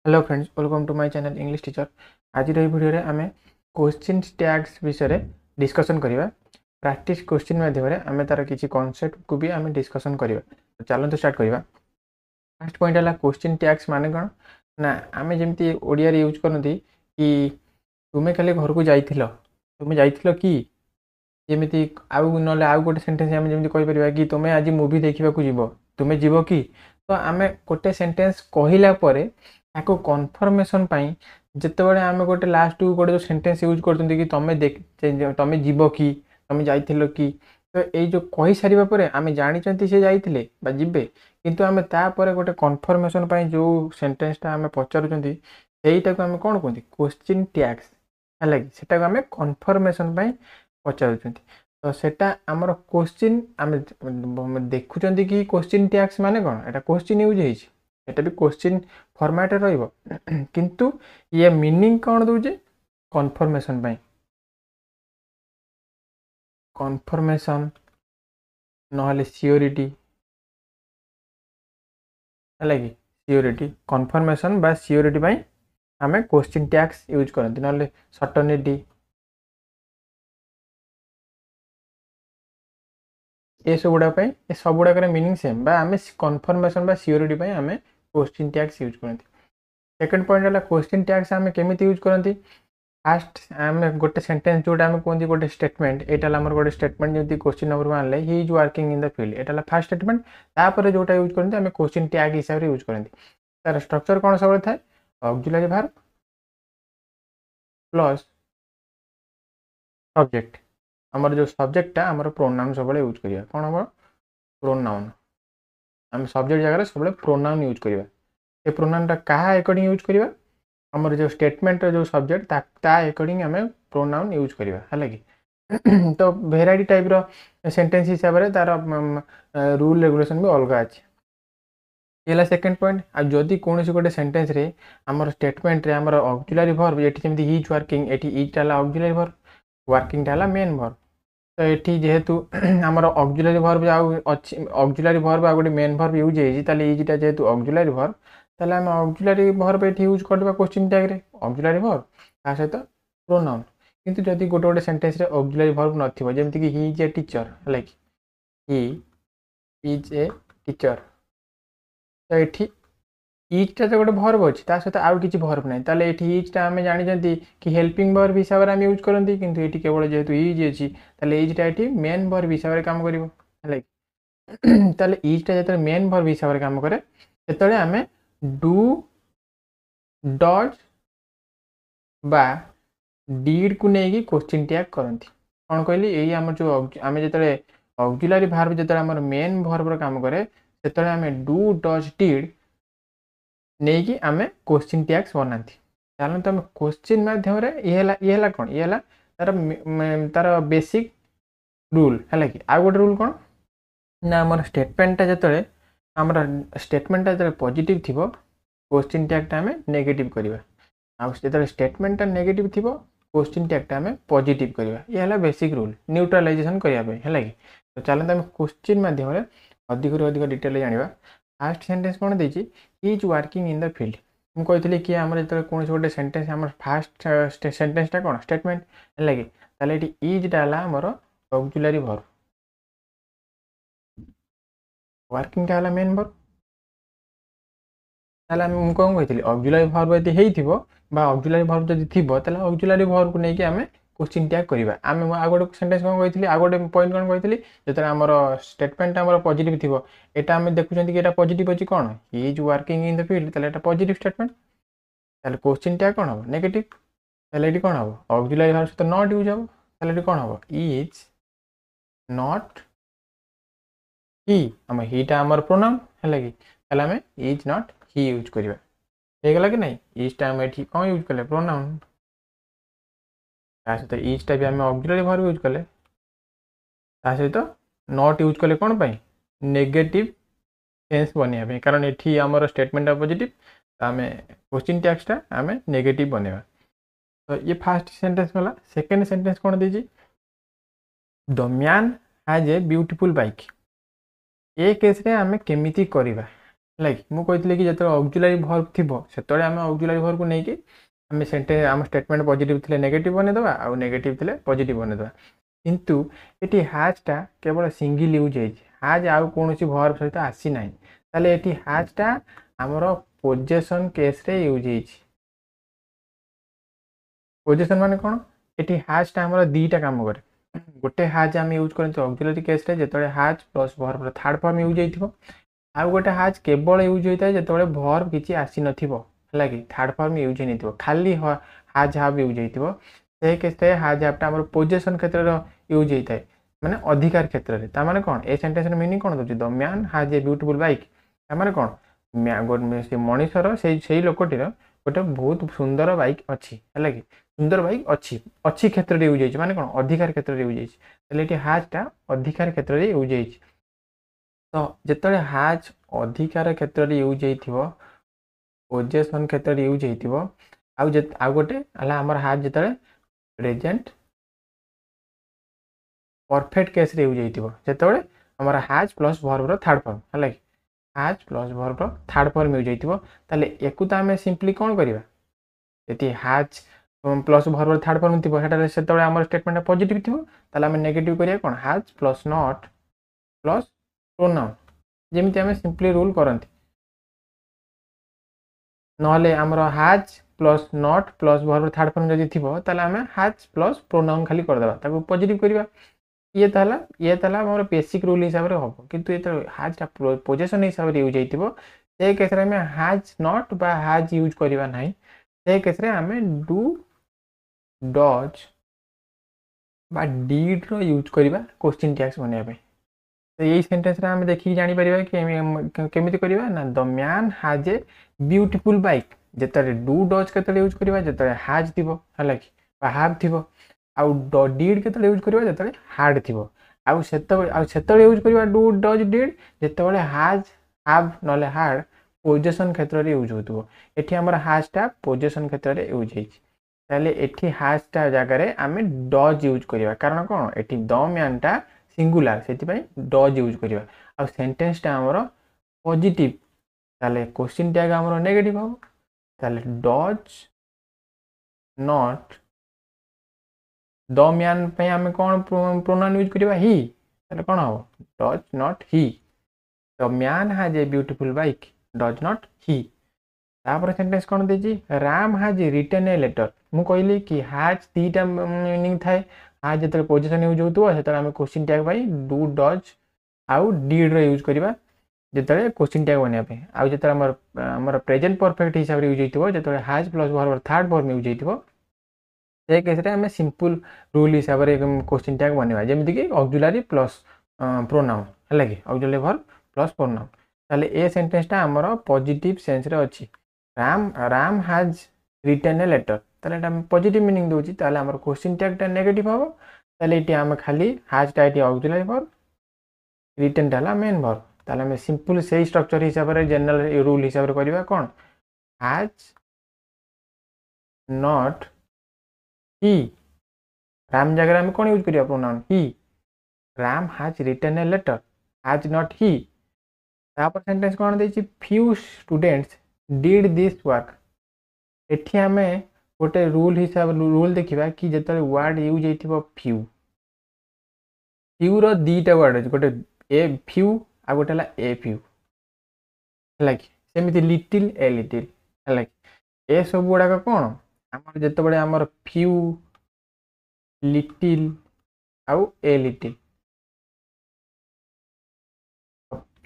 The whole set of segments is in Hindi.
Hello friends, welcome to my channel English teacher. आज वीडियो रे आमे क्वेश्चन टैग्स विषय डिस्कशन करिवा। प्रैक्टिस क्वेश्चन माध्यम रे आमे तार किछि कांसेप्ट को भी आमे डिस्कशन करिवा। तो चलो स्टार्ट करिवा। फर्स्ट पॉइंट है क्वेश्चन टैग्स माने कोन ना आमे जेमती ओडिया रे यूज करनती कि तुमे खाली घर को जाइथिलो, तुमे जाइथिलो कि जेमिति आउ नले आउ गोटे सेंटेंस आमे जेमति कहि परिबा कि तुमे आज मूवी देखिबा को जिवो, तुमे जिवो कि। तो आमे गोटे सेंटेंस कहिला परे ताको कन्फर्मेशन पाई जेतेबेले आमे गोटे लास्ट गोटे जो सेंटेंस यूज करतंती कि तमे जीवो कि, तमे जाइथिलो कि। तो ए जो कहि सारिबा परे आमे जानिचंती से जाइथिले बा जिबे, किंतु आमे ता परे गोटे कन्फर्मेशन पाई जो सेंटेंसटा आमे पचारुचंती सेईटाको आमे कोन कहंती क्वेश्चन टैग्स हला कि सेटाको आमे कन्फर्मेशन पाई पचारुचंती। तो सेटा हमर क्वेश्चन आमे देखुचंती कि क्वेश्चन टैग्स माने कोन, एटा क्वेश्चन यूज हेछि, एटा भी क्वेश्चन फॉर्मेट रहिबो किंतु ये मीनिंग कोन दोजे कन्फर्मेशन पाई। कन्फर्मेशन नहले सियोरिटी हला कि सियोरिटी कन्फर्मेशन बा सियोरिटी पाई आमे क्वेश्चन टैग्स यूज करंती, नहले सर्टेनिटी ए सब गुड़ा मीनिंग सेम बा आमे कन्फर्मेशन बा सियोरिटी पाई आमे क्वेश्चन टैग्स यूज करंती। सेकंड पॉइंट है क्वेश्चन टैग्स आमे केमिति यूज करंती। फास्ट आमे गोटे सेंटेंस जोटा आमे कोंती गोटे स्टेटमेंट, एटा हमर गोटे स्टेटमेंट जेमति क्वेश्चन नंबर 1 ले ही is working in the field, Etah first statement. तापर जोटा यूज करंती आमे क्वेश्चन टैग हिसाब रे यूज करंती। तार स्ट्रक्चर कोन सब थाए ऑक्सिलरी वर्ब प्लस सब्जेक्ट। हमर जो सब्जेक्टटा हमर प्रोनाउन सब यूज करिया, कोन हमर प्रोनाउन। हम सब्जेक्ट जगह सब प्रोनाउन यूज करिया। ए प्रोनाउनटा कहा अकॉर्डिंग यूज करिया, हमर जो स्टेटमेंट जो सब्जेक्ट ता अकॉर्डिंग हमें प्रोनाउन यूज करिया हला कि। तो वेराइटी टाइप रो सेंटेंस हिसाब रे तार रूल रेगुलेशन भी अलग अछि। एला सेकंड पॉइंट। आ जदी कोनोसी गोटे सेंटेंस रे हमर स्टेटमेंट रे हमर ऑक्सिलरी वर्ब एठी जेमति ही इज वर्किंग, एठी इज टाला ऑक्सिलरी वर्ब, वर्किंग टाला मेन वर्ब। तो एठी जेहेतु हमर ऑक्सिलरी वर्ब जाउ अछि, ऑक्सिलरी वर्ब आ गोटे मेन वर्ब यूज हेछि, ताले इजटा जेहेतु ऑक्सिलरी वर्ब ताले हम ऑक्सिलरी वर्ब एठी यूज करबा क्वेश्चन टैग रे ऑक्सिलरी वर्ब ता सहित प्रोनाउन। किंतु जदी गोटे गोटे सेंटेंस रे ऑक्सिलरी वर्ब नथिबो जेमति कि ही इज ए टीचर हला कि ही इज ए टीचर, तो एठी इजटा जो गोटे वर्ब अछि ता सहित आउ किछि वर्ब नै, ताले एठी इजटा हमें जानि जंती कि हेल्पिंग वर्ब हिसाब रे हम यूज करंती, किंतु एठी केवल जेहेतु इज अछि ताले इजटा एठी मेन वर्ब हिसाब रे काम करिवो हला कि। ताले इजटा जेते मेन वर्ब हिसाब रे काम करे तेतले हमें डू डज बा डीड को नेकी क्वेश्चन टैग करंती। कोन कहली एई हमर जो आमे जेतले ऑक्सिलरी वर्ब जेतले हमर मेन वर्ब रो काम करे तेतले हमें डू डज डीड नेकी आमे क्वेश्चन टैग्स बनांती। चलो तो क्वेश्चन माध्यम रे ये हला कोन, ये हला तार बेसिक रूल हला कि। आ गोटे रूल कोन ना हमर स्टेटमेंटटा जेतले हमर स्टेटमेंटटा जेतले पॉजिटिव थिबो क्वेश्चन टैगटा हमें नेगेटिव करिवा, आ जेतले स्टेटमेंटटा नेगेटिव थिबो क्वेश्चन टैगटा हमें पॉजिटिव करिवा। ये हला बेसिक रूल न्यूट्रलाइजेशन करिया पे हला कि। तो चलो तो क्वेश्चन माध्यम रे अधिक रु अधिक डिटेल जानिबा। फर्स्ट सेंटेंस कोन देछि he is working in the field. हम कहथिले कि हमर जेतले कोन गोटे सेंटेंस हमर फर्स्ट सेंटेंसटा कोन स्टेटमेंट हला कि, ताले एटी इज डाला हमर ऑक्सिलरी वर्ब, वर्किंग टा हला मेन वर्ब। ताले हम कोन कहथिले ऑक्सिलरी वर्ब यदि हेइथिबो बा ऑक्सिलरी वर्ब जदि थिबो ताले ऑक्सिलरी वर्ब को नेकी हमें क्वेश्चन टैग करिवा। आमे आ गोटे सेंटेंस कोन कहथिले, आ गोटे पॉइंट कोन कहथिले जेतले हमर स्टेटमेंट हमर पॉजिटिव थिबो एटा हमें देखुचंती कि एटा पॉजिटिव अछि कोन he is working in the field, ताले एटा पॉजिटिव स्टेटमेंट। ताले क्वेश्चन टैग कोन हो नेगेटिव, ताले एटी कोन हो ऑक्सिलरी वर्ब से नॉट यूज हो, ताले एटी कोन हो इज नॉट ही। हम ही टा हमर प्रोनाउन हला कि, ताले हमें इज नॉट ही यूज करिवा। हे गला कि नहीं, इज टा हम एठी कोन यूज करले प्रोनाउन, ता सहित इज टा भी हम ऑक्सिलरी वर्ब यूज करले, ता सहित नॉट यूज करले कोन पई नेगेटिव सेंस बनिया पे, कारण एठी हमर स्टेटमेंट पॉजिटिव हमें क्वेश्चन टैग्सटा हमें नेगेटिव बनेवा। तो ये फर्स्ट सेंटेंस वाला। सेकंड सेंटेंस कोन देजी the man has a beautiful bike. ए केस रे हमें केमिति करिवा लाइक मु कहते कि जो ऑक्सिलरी वर्ब थी से आम ऑक्सिलरी वर्ब को लेकिन आम सेंटे आम स्टेटमेंट पॉजिटिव थे नेगेटिव बनेदेवा आउ नेगेटिव थे पॉजिटिव बनेदेवा किंतु ये हाजटा केवल सिंगल यूज है हाज आउ कौन वर्ब सहित आसी ना ताले ये हाजटा आमर पोजेसन केस रे यूज है पोजेसन माने कौन ये हाजटा आमर दीटा काम करे गोटे हाज आम यूज करते ऑक्सिलरी केस रे जो हाज plus verb third form use हो आउ गोटे हाज केवल यूज होता है जो वर्ब किसी आसी है कि थर्ड फॉर्म यूज नहीं खाली हाज हाव यूज हो केस हाज हावटा आम पोजेसन क्षेत्र यूज होता है माने अधिकार क्षेत्र में माने कौन ए सेंटेंस मीनिंग कौन दूसरी the man has a beautiful bike माने कौन से मनीषर से लोकटीर गोटे बहुत सुंदर बाइक अच्छी है कि सुंदर बाइक अच्छी अच्छी क्षेत्र में यूज होती माने कौन अधिकार क्षेत्र में यूज होती हाजटा अधिकार क्षेत्र में यूज होती तो जिते हाज अधिकार क्षेत्र में यूज हो पोजेसन क्षेत्र में यूज हो आउ गोटे आमर हाज जो प्रेजेंट परफेक्ट केस रे यूज हो आमर हाज प्लस वर्ब थर्ड फॉर्म है कि हाज plus verb third form use हो एक तो आम सिंपली कौन करवा ये हाज प्लस वर्ब थर्ड फॉर्म थी से आम स्टेटमेंट पॉजिटिव थी आम नेगेटिव करिया कौन हाज प्लस नॉट प्लस प्रोनाउन जमी आम सिंपली रूल करती नहले आमर हाज plus not plus verb third form जब थी आम हाज प्लस प्रोनाउन खाली करदेवा पॉजिटिव करवा ये आम बेसिक रूल हिसाब से हम कितु ये हाजटा पोजेसन हिसाब से यूज हो केस आम हाज नॉट बा हाज यूज करवा ना से केस आम डू डज बा डीड रो यूज करवा क्वेश्चन टैग्स बनाया तो यही सेंटेंस आम देखिए जापर कि केमी करवा ना the man has a beautiful bike जिते डू डज के यूज करवा जो हाज थी है कि हाव थी आउ डीड के यूज करवा जो हार्ड थी आउ से यूज करवा डू डज डीड जो हाज हाव ना हार्ड पोजेसन क्षेत्र में यूज हो ये आम हाजटा पोजेसन क्षेत्र में यूज होती हाजटा जगह आम डज यूज करवा कारण कौन ये द मैनटा सिंगुलर से डज यूज करवा आ सेंटेंसटा आमर पॉजिटिव ताले क्वेश्चन टैग आमर नेगेटिव हम ताले डज नॉट द मैन पे आम कौन प्रोनाउन यूज करवा ही ताले कौन हम does not he the man has a beautiful bike does not he तापर सेंटेंस कौन देजी Ram has written a letter मु कहली कि हाज दीटा मीनिंग थाए हाज जो पोजिशन यूज हो आम क्वेश्चन टैग भाई डू डज आउ डीड यूज करवा जो क्वेश्चन टैग बनाया आउ जो आमर प्रेजेंट परफेक्ट हिसाब से यूज हो जो हाज plus verb third form use हो केस आम सिंपल रूल हिसाब से क्वेश्चन टैग बनवा जमीक ऑक्सिलरी प्लस प्रोनाउन है कि ऑक्सिलरी वर्ब प्लस प्रोनाउन ताले ए सेंटेंसटा आमर पॉजिटिव सेंस रे अच्छी Ram has written a letter ताले पॉजिटिव मीनिंग दूसरी आम क्वेश्चन टैगटा नेगेटिव हम ताले आम खाली हाजटा ये ऑक्सिलरी वर्ब रिटनटा है मेन वर्ब ताले आम सिंपल से स्ट्रक्चर हिसाब से जनरल रूल हिसाब से करवा कौन हाज नॉट ही राम जगह आम कौन यूज करवा pronoun he Ram has written a letter has not he तापर सेंटेंस कौन देछि few students did this work एठी आम गोटे रूल हिसाब रूल देखा कि जो वर्ड यूज हो फ्यू फ्यू रो दीटा वर्ड अच्छे गोटे ए फ्यू आ गोटे ए फ्यू है कि सेमती लिटिल ए लिटिल है कि ए सब गुड़ाक कौन आम जो आमर फ्यू लिटिल आउ a little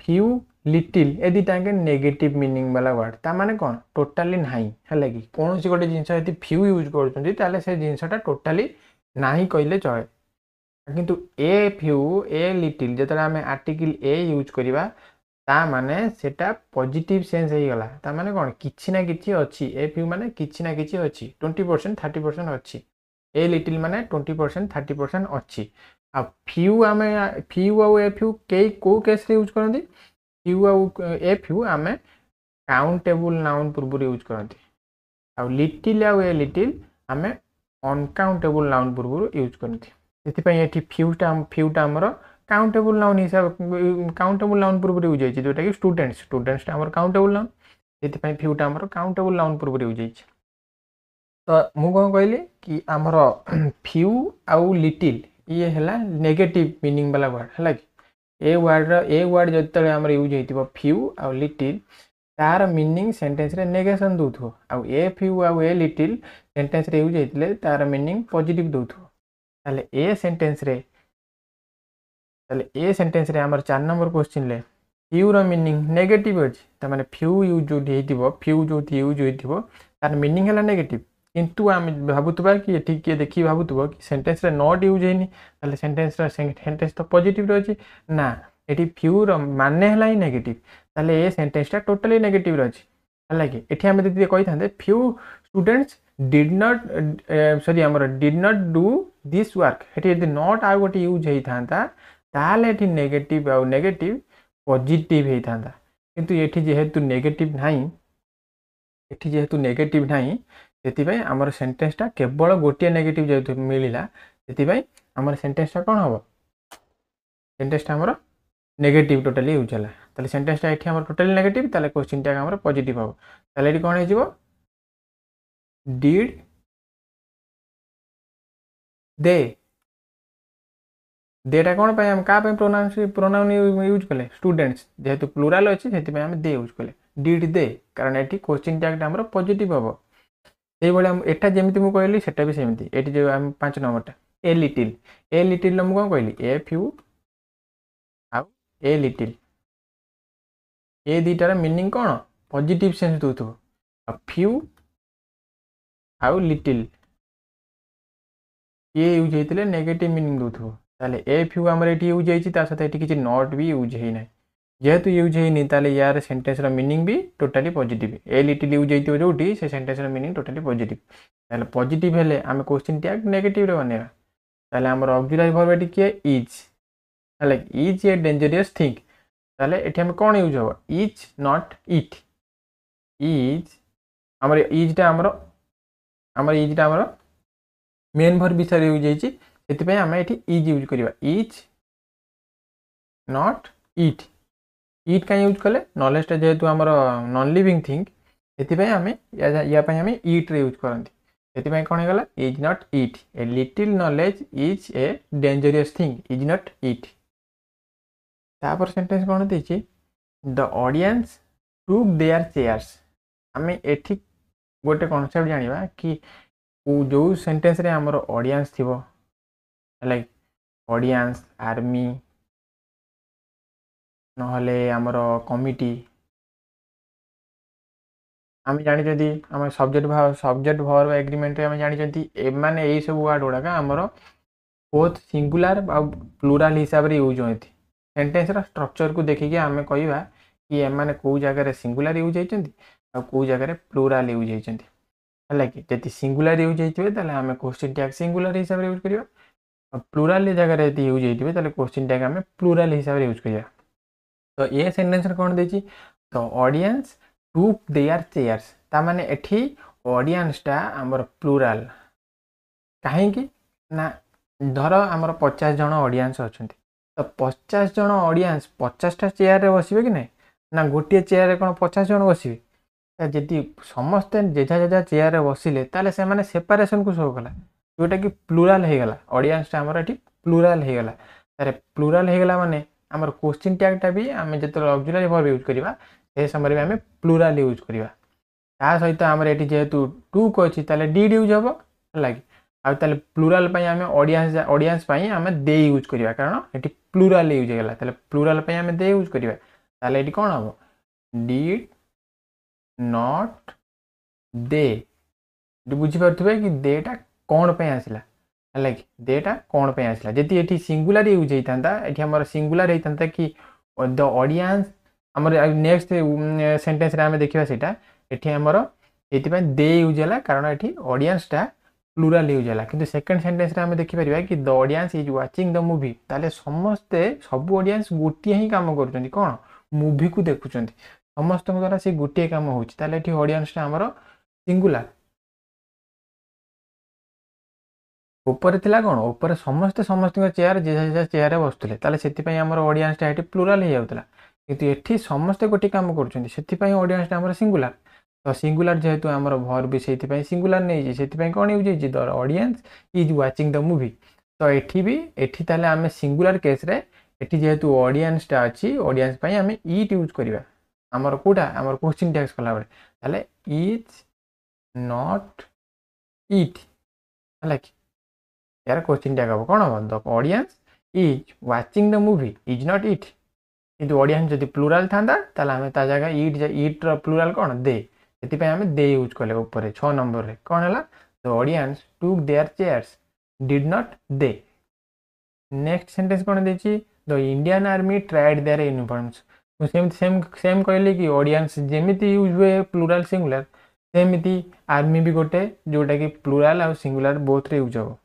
few little a दीटा नेगेटिव मीनिंग वाला वर्ड ता माने कौन टोटाली नाही है कि कौन सी गोटे जिनस यदि फ्यू यूज कर से जिनसटा टोटाली नाही कहले चले किंतु ए फ्यू ए लिटिल जो आम आर्टिकल ए यूज करवा ता माने सेटा पॉजिटिव सेंस हो गला ता माने कौन किछि ना किछि अच्छी ए फ्यू माने किछि ना किछि अच्छी 20% 30% अच्छी ए लिटिल माने 20% 30% अच्छी आ फ्यू आम फ्यू आउ ए फ्यू कई को केस रे यूज करती फ्यू आउ ए फ्यू आम काउंटेबल नाउन पूर्व यूज करती आ लिटिल आउ ए लिटिल आम अनकाउंटेबल नाउन पूर्व यूज करती से फ्यूटा आमर काउंटेबल नाउन हिसाब काउंटेबल नाउन पूर्व यूज होइछि जोटा कि स्टूडेंट्स हमर काउंटेबल नाउन सेति पई फ्यूटा हमर काउंटेबल नाउन पूर्व यूज होइछि तो मु कोन कहली कि हमर फ्यू आउ लिटिल ये हला नेगेटिव मीनिंग वाला वर्ड हला कि ए वर्ड जतले हमर यूज होइतिबो फ्यू आउ लिटिल तार मीनिंग सेंटेंस रे नेगेशन दोथो आउ ए फ्यू आउ ए लिटिल सेंटेंस रे यूज होइतले तार मीनिंग पॉजिटिव दोथो ताले ए सेंटेंस रे हमर 4 नंबर क्वेश्चन ले फ्यू रो मीनिंग नेगेटिव अछि त माने फ्यू यूज जो हेतिबो फ्यू जो यूज होइतिबो तार मीनिंग हला नेगेटिव किंतु आम भाबुतबा कि एठी के देखि भाबुतबो कि सेंटेंस रे नॉट यूज हेनी ताले सेंटेंस तो पॉजिटिव रहछि ना एठी फ्यू रो माने हला ही नेगेटिव ताले ए सेंटेंस टा टोटली नेगेटिव रहछि हला कि एठी हम जति कहि थांदे few students did not do this work एठी यदि नॉट आ गोटे यूज हेई थांता ताले एठी नेगेटिव आ नेगेटिव पॉजिटिव हेई थांता किंतु एठी जेहेतु नेगेटिव नाही सेति आमर सेंटेंस टा केवल गोटे नेगेटिव जेहेतु मिलिला सेति आमर सेंटेंस टा कोन हबो सेंटेंस टा हमर नेगेटिव टोटली यूज हला ताले सेंटेंस टा एठी हमर टोटली नेगेटिव ताले क्वेश्चन टा हमर पॉजिटिव हबो ताले एठी कोन हे जिवो डिड दे देटा कोन पय हम का पय प्रोनाउन यूज कले स्टूडेंट्स जेहेतु प्लूरल अछि सेति हम दे यूज कले डिड दे कारण एठी क्वेश्चन टैग टा हमर पॉजिटिव हबो ए बळे हम एटा जेमिति मु कहली सेटा भी सेमिति एठी जे हम 5 नंबर टा ए लिटिल मु कोन कहली ए फ्यू आ ए लिटिल ए दीटार मीनिंग कोन पॉजिटिव सेंस दोथो आ फ्यू आ लिटिल ये यूज हेतिले नेगेटिव मीनिंग दोथो ताले ए फ्यू हमर एठी यूज हेछि ता साथे एठी किछि नॉट भी यूज हेइ नै जेहेतु यूज हेइनि ताले यार सेंटेंस रा मीनिंग भी totally positive a little use हेइतो जोटी से सेंटेंस रा मीनिंग टोटली पॉजिटिव ताले पॉजिटिव हेले हम क्वेश्चन टैग नेगेटिव रे बनेबा ताले हमर ऑक्सिलरी वर्ब एठी के इज ताले इज ए डेंजरस थिंग ताले एठी हम कोन यूज हो इज नॉट इट इज हमर इज टा हमर मेन वर्ब विषय यूज हेछि सेति पय हम एठी इज यूज करिवा इज नॉट इट इट का यूज कले नॉलेज टा जेहेतु हमर नॉन लिविंग थिंग सेति पय हम या पय हम इट रे यूज करंती सेति पय कोन हेगला is not it a little knowledge is a dangerous thing is not it तापर सेंटेंस कोन देछि the audience took their chairs हमें एठी गोटे कांसेप्ट जानिबा कि जो सेंटेंस रे हमर ऑडियंस थिबो लाइक ऑडियंस आर्मी नहले हमर कमिटी हम जानि जदी हम सब्जेक्ट वर्ब एग्रीमेंट रे हम जानि जदी ए माने एई सब वर्ड गुडा का हमर बोथ सिंगुलर आ प्लूरल हिसाब रे यूज होइथि सेंटेंस रा स्ट्रक्चर को देखि के हमें कहिबा कि ए माने को जगह रे सिंगुलर यूज हेचंती आ को जगह रे प्लूरल यूज हेचंती हला कि जति सिंगुलर यूज हेइतबे ताले हमें क्वेश्चन टैग सिंगुलर हिसाब रे यूज करिवा प्लूरल जगह रे यदि यूज हेइतबे ताले क्वेश्चन टैग हमें प्लूरल हिसाब रे यूज करिवा तो ये सेंटेंस रे कोन देछि तो ऑडियंस टुक देयर चेयर्स ता माने एठी ऑडियंस टा हमर प्लूरल काहे कि ना धर हमर 50 जण ऑडियंस अछंती तो 50 जण ऑडियंस 50 टा चेयर रे बसिबे कि नै ना गोटे चेयर रे कोन 50 जण बसिबे जदि समस्त जेजा चेयर रे बसिले ताले से माने सेपरेशन को शो कला जोटा कि प्लूरल हे गला ऑडियंस टा हमर एठी प्लूरल हे गला तारे प्लूरल हे गला माने हमर क्वेश्चन टैग टा भी हम जते ऑक्सिलरी वर्ब यूज करिवा से समय हम प्लूरल यूज करिवा ता सहित हमर एठी जेहेतु टू को अछि ताले डिड यूज हबो लागी आ ताले प्लूरल पई हम ऑडियंस पई हम दे यूज करिवा कारण एठी प्लूरल यूज गेला ताले प्लूरल पई हम दे यूज करिवा ताले एठी कोन हबो डिड नॉट दे बुझी पारथुबे कि देटा कोन पे आसिला लाइक देटा कोन पे आसिला जति एठी सिंगुलर यूज हेइतांता एठी हमर सिंगुलर हेइतांता कि द ऑडियंस हमर नेक्स्ट सेंटेंस रे हम देखिबा सेटा एठी हमर एति पे दे यूज होला कारण एठी ऑडियंस टा प्लूरल यूज होला किंतु सेकंड सेंटेंस रे हम देखि परिबा कि the audience is watching the movie ताले समस्ते सब ऑडियंस गोटिए ही काम करछन्ती कोन मूवी को देखुछन्ती समस्त द्वारा से गोटिए काम होछि ताले एठी ऑडियंस टा हमर सिंगुलर ऊपर थिला कोन ऊपर समस्त समस्त चेयर जे चेयर बसुले ताले सेति आमर ऑडियंसटा ये प्लूराल हो जाऊला किंतु एठी समस्ते गोटे काम करुँच से ऑडियंसटा आमर सिंगुलर तो सिंगुलर जेहेतु आमर भर भी से सिंगुलर नहीं से कौन यूज होती the audience is watching the movie तो एठी भी एठी ताले आमे सिंगुलर केस रे एठी जेहेतु ऑडियंसटा अच्छी ऑडियंस पई आमे इट यूज करिवा आमर कोटा आमर क्वेश्चन टैग्स कला बेले ताले इज नॉट इट हला कि यार क्वेश्चन टैग हम कौन हम the audience is watching the movie is not it किंतु ऑडियंस जदि प्लूराल था आम ता जगह इट प्लूराल कौन दे से आम दे यूज कले ऊपर 6 नंबर रे कौन है the audience took their chairs did not दे नेक्स्ट सेंटेंस कौन देछि the Indian army tried their uniforms same same same कहले कि ऑडियंस जेमिति यूज हुए प्लूराल सिंगुलर सेमिति आर्मी भी गोटे जोटा कि प्लूराल आ सिंगुलर बोथ रे यूज हो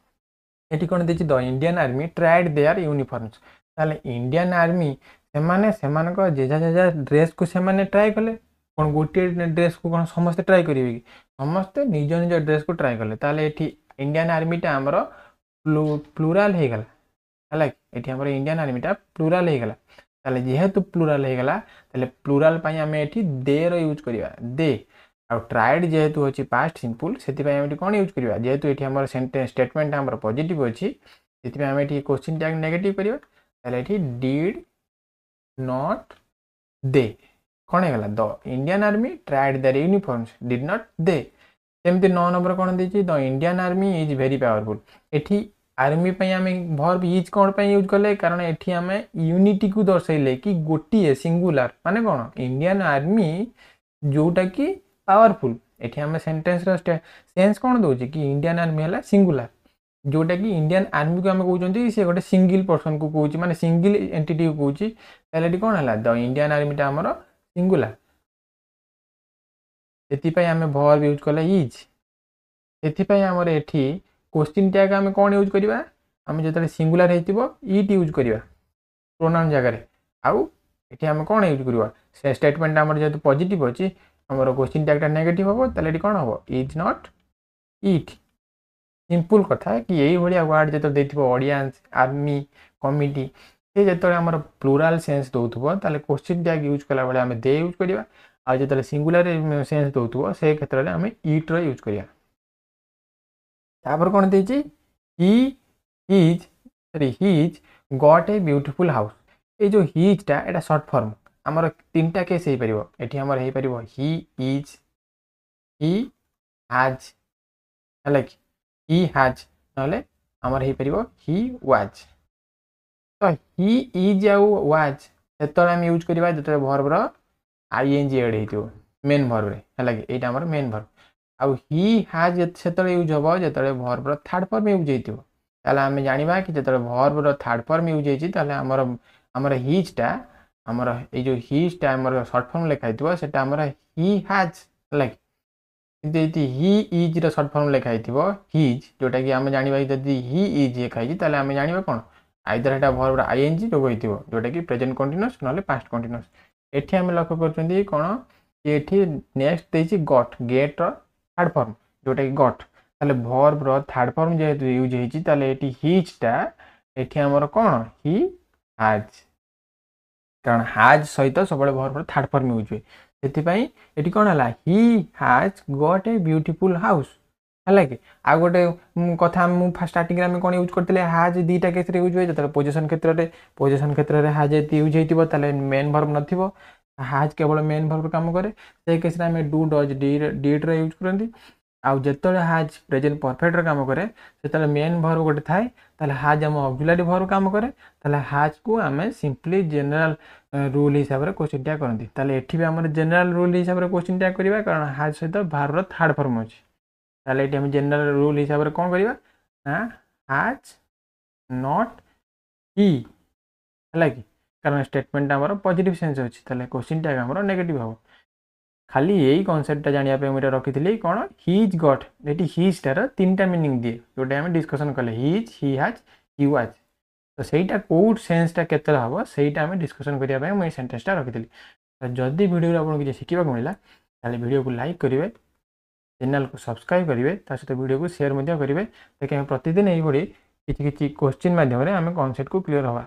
ये कौन देखिए the Indian army tried their uniforms ताले इंडियन आर्मी से जेजा जेजा ड्रेस को से ट्राए कले कौन गोटे ड्रेस को कौन समस्ते ट्राए करेंगे कि समस्ते निज निज ड्रेस को ट्राए कले ताले एठी इंडियन आर्मीटा आमर प्लूराल हो गला है ये आमर इंडियन आर्मीटा प्लूराल हो गला ताले जेहेतु प्लूराल हो गला ताले प्लूराल पई आमे एठी दे रो यूज करिवा दे आ ट्राइड जेहेतु अच्छी पास्ट सिंपल से कौन यूज करवा जेहेतु ये आम स्टेटमेंट आम पॉजिटिव अच्छी से आम ये क्वेश्चन टैग नेगेटिव करवा ये डिड नॉट दे कौन है the Indian army tried their uniforms did not दे सेमती 9 नंबर कौन देखिए the Indian army is very powerful एठी आर्मी पे आम भर्ब इज कौन पे यूज कले कारण एठी आम यूनिटी को दर्शाइले कि गोटे सिंगुलर माने कौन इंडियन आर्मी जोटा कि पावरफुल एठी आम सेंटेंस सेंस कौन दौर कि इंडियन आर्मी है सिंगुलर जोटा कि इंडियन आर्मी को आम कहते सी गोटे सिंगल पर्सन को कौच माने सिंगल एंटिटी को कौच ताले कौन है द इंडियन आर्मीटा आमर सिंगुलर से आम भर्ब यूज कले इज से आमर एठी क्वेश्चन टैग आम कौन यूज करवा आम जो सिंगुलर हो इट यूज करवा प्रोनाउन जगह आउ ये आम कौन यूज करवा से स्टेटमेंट आमर जेहेतु पॉजिटिव अच्छी आमर क्वेश्चन टैगटा नेगेटिव हम ताले कौन हम इज नॉट इट सिंपल कथा कि यही भाया वर्ड जो देथिबो ऑडियंस आर्मी कमिटी ये जो आम प्लूराल सेंस दौथबो ताले क्वेश्चन टैग यूज कला बेले आम दे यूज करवा आ जो सिंगुलर सेंस दौथबो से क्षेत्र में आम इट रो यूज करवा तापर कौन देछि he is got a beautiful house ये जो हिजटा एटा शॉर्ट फॉर्म आमर 3टा केस हो पार ये आमर हो पार ही इज ही हैज है कि ही हैज ना आमर हो पार ही वाज तो ही इज आज से आम यूज करवा जो भर्बर आईएनजी एड हो मेन भर्व है कि ये आमर मेन भर्व आउ ही हैज से यूज हम जो भर्बर थर्ड फॉर्म यूज होता आम जाना कि जो भर्बर थर्ड फॉर्म यूज होती आमर आमर हिजटा आमर ये जो हिजटा आमर शॉर्ट फॉर्म लिखाई से आमर ही हैज है कि ही इज शॉर्ट फॉर्म लिखाई हिज जोटा कि आम जाना जदि ही इज लिखाई आम जाना कौन आइदर एटा भर्बर आईएनजी जोग हो जोटा कि प्रेजेंट कंटीन्यूअस ना पास्ट कंटीन्यूअस एठी आम लक्ष्य कर कौन ये नेक्स्ट देछि गॉट गेट थर्ड फॉर्म जोटा कि गॉट ताले भर्बर थर्ड फॉर्म जेहेतु यूज होती ताले एठी हिजटा एठी आमर कौन ही हैज कारण हैज सहित सब भर्बर थर्ड फॉर्म यूज हुए से कौन है he has got a beautiful house है कि आ गोटे कथा फर्स्ट स्टार्टिंग में कौन यूज करते हैज 2टा केस यूज हुए जो पोजिशन क्षेत्र में हैज यूज होता मेन भर्ब न हैज केवल मेन भर्ब काम करे से केस आम डू डज डीड रे यूज करती आउ जो हैज प्रेजेंट परफेक्ट काम करे से मेन भर्ब गोटे थाए हैज आम ऑक्सिलरी भर्ब काम करे हैज को आम सिंपली जनरल रूल हिसाब से क्वेश्चन टैग करती एठी भी आम जनरल रूल हिसाब से क्वेश्चन टैग करवा कारण हैज सहित भर्बर थर्ड फॉर्म अच्छी ताले ये आम जनरल रूल हिसाब से कौन करवा ना हैज नॉट ही है कि कारण स्टेटमेंट आमर पॉजिटिव सेंस अच्छी ताले क्वेश्चन टैग आमर नेगेटिव हम खाली यही कॉन्सेप्टटा जानापी मुझे रखी कौन हिज गॉट ये हिजटार 3टा मीनिंग दिए जोटा आम डिस्कसन कले his he has he was तो सहीटा कौ सेन्सटा केते हम सहीटा आम डिस्कसन करने मुझे सेंटेंसटा रखी तो जदि वीडियो आपको किसी शिखा मिला ताले वीडियो को लाइक करेंगे चैनल को सब्सक्राइब करेंगे सहित वीडियो को शेयर करेंगे ताकि प्रतिदिन यही किसी क्वेश्चन माध्यम आम कॉन्सेप्ट को क्लीयर हवा।